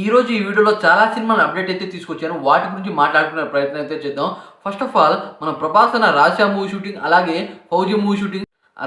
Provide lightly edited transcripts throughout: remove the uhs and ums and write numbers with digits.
ఈరోజు ఈ వీడియోలో చాలా సినిమాల అప్డేట్ అయితే తీసుకొచ్చాను. వాటి గురించి మాట్లాడుకునే ప్రయత్నం అయితే చేద్దాం. ఫస్ట్ ఆఫ్ ఆల్ మన ప్రభాస్ అన్న 'రాజా' మూవీ షూటింగ్, అలాగే 'fauji' movie shooting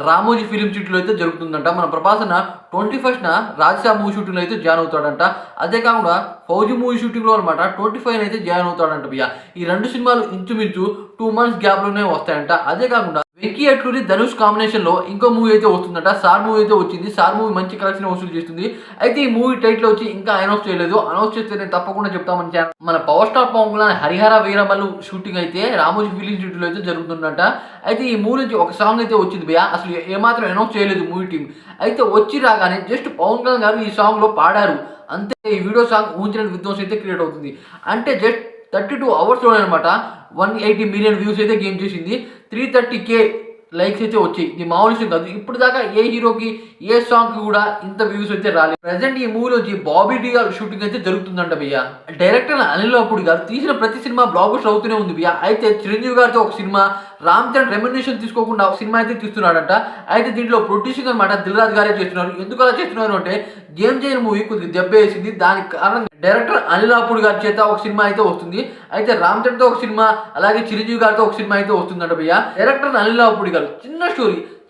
Ramoji film సిటీలో అయితే జరుగుతుందంట. మన ప్రభాస్ అన్న 21న 'రాజా' మూవీ షూటింగ్లో అయితే జాయిన్ అవుతాడంట. అదే కాకుండా 'ఫౌజీ' మూవీ షూటింగ్లో అనమాట 25 అయితే జాయిన్ అవుతాడంట భయ్య. ఈ రెండు సినిమాలు ఇంచుమించు 2 మంత్స్ గ్యాప్లోనే వస్తాయంట. అదే కాకుండా వెంకీ అట్లూరి ధనుష్ కాంబినేషన్లో ఇంకో మూవీ అయితే వస్తుందంట. 'సార్' మూవీ అయితే వచ్చింది. 'సార్' మూవీ మంచి కలెక్షన్ వసూలు చేస్తుంది. అయితే ఈ మూవీ టైటిల్ వచ్చి ఇంకా అనౌన్స్ చేయలేదు. అనౌన్స్ చేస్తే నేను తప్పకుండా చెప్తామని ఛానల్. మన power star Pawan Kalyan 'Harihara Veeramallu' shooting అయితే రామోజీ ఫిలిం సిటీలో అయితే జరుగుతుందంట. అయితే ఈ మూవీ నుంచి ఒక సాంగ్ అయితే వచ్చింది భయ్య. అసలు ఏమాత్రం అనౌన్స్ చేయలేదు మూవీ టీం. అయితే వచ్చి రాగానే జస్ట్ పవన్ కళ్యాణ్ గారు ఈ సాంగ్లో పాడారు అంతే. ఈ వీడియో సాంగ్ ఊహించిన విధ్వంసం అయితే క్రియేట్ అవుతుంది. అంటే జస్ట్ 32 అవర్స్లోనే అనమాట 180 మిలియన్ వ్యూస్ అయితే గెయిన్ చేసింది. 330K లైక్స్ అయితే వచ్చాయి. ఇది మామూలు విషయం కాదు. ఇప్పుడు దాకా ఏ హీరోకి ఏ సాంగ్కి కూడా ఇంత వ్యూస్ అయితే రాలేదు. ప్రజెంట్ ఈ మూవీలోంచి బాబీ డియోల్ షూటింగ్ అయితే జరుగుతుందంట భయ్య. డైరెక్టర్ అనిల్ రావిపూడి గారు తీసిన ప్రతి సినిమా బ్లాక్ బస్టర్ అవుతూనే ఉంది భయ్య. అయితే చిరంజీవి గారితో ఒక సినిమా, రామ్ చరణ్ రెమ్యునరేషన్ తీసుకోకుండా ఒక సినిమా అయితే తీస్తున్నాడంట. అయితే దీంట్లో ప్రొడ్యూసింగ్ అనమాట దిల్ రాజు గారే చేస్తున్నారు. ఎందుకు అలా చేస్తున్నారు అంటే గేమ్ చేంజర్ మూవీ కొద్దిగా దెబ్బ వేసింది. దానికి కారణంగా డైరెక్టర్ అనిల్ రావిపూడి గారి చేత ఒక సినిమా అయితే వస్తుంది. అయితే రామ్ చరణ్తో ఒక సినిమా, అలాగే చిరంజీవి గారితో ఒక సినిమా అయితే వస్తుందంట భయ్య. డైరెక్టర్ అనిల్ రావిపూడి గారు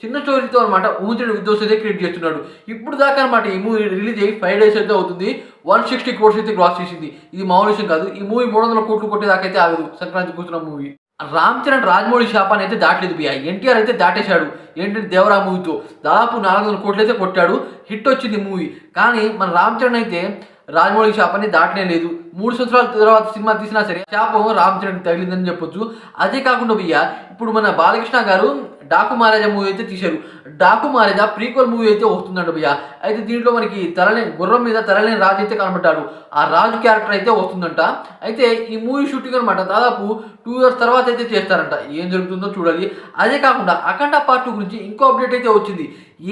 చిన్న స్టోరీతో అనమాట ఊహించిన విధ్వంసం అయితే క్రియేట్ చేస్తున్నాడు. ఇప్పుడు దాకా అనమాట ఈ మూవీ రిలీజ్ అయ్యి 5 డేస్ అయితే అవుతుంది. 160 crores అయితే క్రాస్ చేసింది. ఇది మామూలు విషయం కాదు. ఈ మూవీ 300 కోట్లు కొట్టేదాకా అయితే ఆగదు. సంక్రాంతి కూర్చున్న మూవీ. రామ్ చరణ్ రాజమౌళి శాపాన్ని అయితే దాటలేదు భయ్య. ఎన్టీఆర్ అయితే దాటేశాడు. ఏంటంటే దేవరా మూవీతో దాదాపు 400 కోట్లు అయితే కొట్టాడు. హిట్ వచ్చింది మూవీ. కానీ మన రామ్ చరణ్ అయితే రాజమౌళి శాపాన్ని దాటనే లేదు. 3 సంవత్సరాల తర్వాత సినిమా తీసినా సరే శాపం రామ్ చరణ్ తగిలిందని చెప్పొచ్చు. అదే కాకుండా భయ్య ఇప్పుడు మన బాలకృష్ణ గారు డాకు మహారాజా మూవీ అయితే తీశారు. డాకు మహారాజా ప్రీక్వల్ మూవీ అయితే వస్తుందంట భయ్య. అయితే దీంట్లో మనకి గుర్రం మీద తలలేని రాజు అయితే కనబడ్డాడు. ఆ రాజు క్యారెక్టర్ అయితే వస్తుందంట. అయితే ఈ మూవీ షూటింగ్ అనమాట దాదాపు 2 years తర్వాత అయితే చేస్తారంట. ఏం జరుగుతుందో చూడాలి. అదే కాకుండా అఖండ పార్ట్ 2 గురించి ఇంకో అప్డేట్ అయితే వచ్చింది.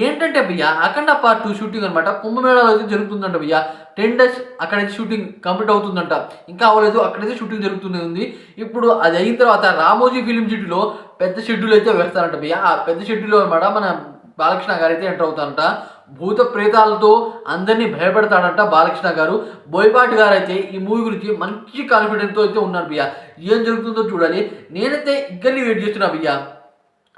ఏంటంటే భయ్య అఖండ పార్ట్ 2 షూటింగ్ అనమాట కుంభమేళాలో అయితే జరుగుతుందంట భయ్య. 10 days అక్కడైతే షూటింగ్ కంప్లీట్ అవుతుందంట. ఇంకా అవ్వలేదు, అక్కడైతే షూటింగ్ జరుగుతూనే ఉంది. ఇప్పుడు అది అయిన తర్వాత రామోజీ ఫిలిం సిటీలో పెద్ద షెడ్యూల్ అయితే వేస్తారంట భయ్య. ఆ పెద్ద షెడ్యూల్లో అనమాట మన బాలకృష్ణ గారు అయితే ఎంటర్ అవుతారంట. భూత ప్రేతాలతో అందరినీ భయపెడతాడంట బాలకృష్ణ గారు. బోయపాటి గారు అయితే ఈ మూవీ గురించి మంచి కాన్ఫిడెంట్తో అయితే ఉన్నారు భయ్య. ఏం జరుగుతుందో చూడాలి. నేనైతే ఇక్కడిని వెయిట్ చేస్తున్నా భయ్య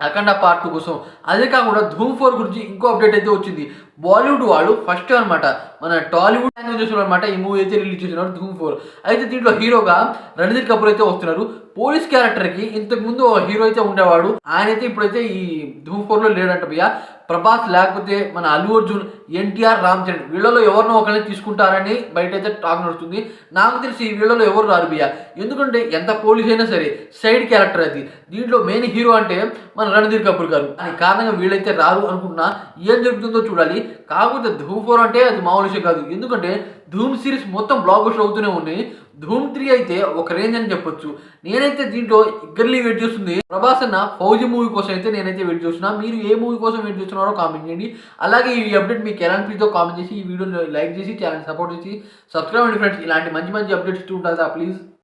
అఖండ పార్ట్ 2 కోసం. అదే కాకుండా ధూమ్ 4 గురించి ఇంకో అప్డేట్ అయితే వచ్చింది. బాలీవుడ్ వాళ్ళు ఫస్ట్ అనమాట మన టాలీవుడ్ లాంగ్వేజ్ అనమాట ఈ మూవీ అయితే రిలీజ్ చేస్తున్నారు ధూమ్ 4. అయితే దీంట్లో హీరోగా రణధీర్ కపూర్ అయితే వస్తున్నారు. పోలీస్ క్యారెక్టర్కి ఇంతకుముందు హీరో అయితే ఉండేవాడు. ఆయన అయితే ఇప్పుడైతే ఈ ధూమ్ 4లో లేడంట భయ్య. ప్రభాస్ లేకపోతే మన అల్లు అర్జున్, ఎన్టీఆర్, రామ్ చరణ్ వీళ్ళలో ఎవరినో ఒకరిని తీసుకుంటారని బయట అయితే టాక్ నడుస్తుంది. నాకు తెలిసి వీళ్ళలో ఎవరు రారు భయ్య. ఎందుకంటే ఎంత పోలీస్ అయినా సరే సైడ్ క్యారెక్టర్ అది. దీంట్లో మెయిన్ హీరో అంటే మన రణధీర్ కపూర్ గారు. దాని కారణంగా వీళ్ళైతే రారు అనుకుంటున్నా. ఏం జరుగుతుందో చూడాలి. కాకపోతే ధూమ్ 4 అంటే అది మామూలు విషయం కాదు. ఎందుకంటే ధూమ్ సిరీస్ మొత్తం బ్లాక్ బస్టర్ అవుతూనే ఉన్నాయి. ధూమ్ 3 అయితే ఒక రేంజ్ అని చెప్పొచ్చు. నేనైతే దీంట్లో ఇద్దరిని వెయిట్ చేస్తుంది ప్రభాస్ అన్న 'ఫౌజీ' మూవీ కోసం అయితే నేనైతే వెయిట్ చేస్తున్నా. మీరు ఏ మూవీ కోసం వెయిట్ చేస్తున్నారో కామెంట్ చేయండి. అలాగే ఈ అప్డేట్ మీకు ఎలా అనిపిస్తుందో కామెంట్ చేసి, ఈ వీడియోని లైక్ చేసి, ఛానల్ సపోర్ట్ చేసి సబ్స్క్రైబ్ అండి ఫ్రెండ్స్. ఇలాంటి మంచి అప్డేట్స్ ఇస్తూ ఉంటారు ప్లీజ్.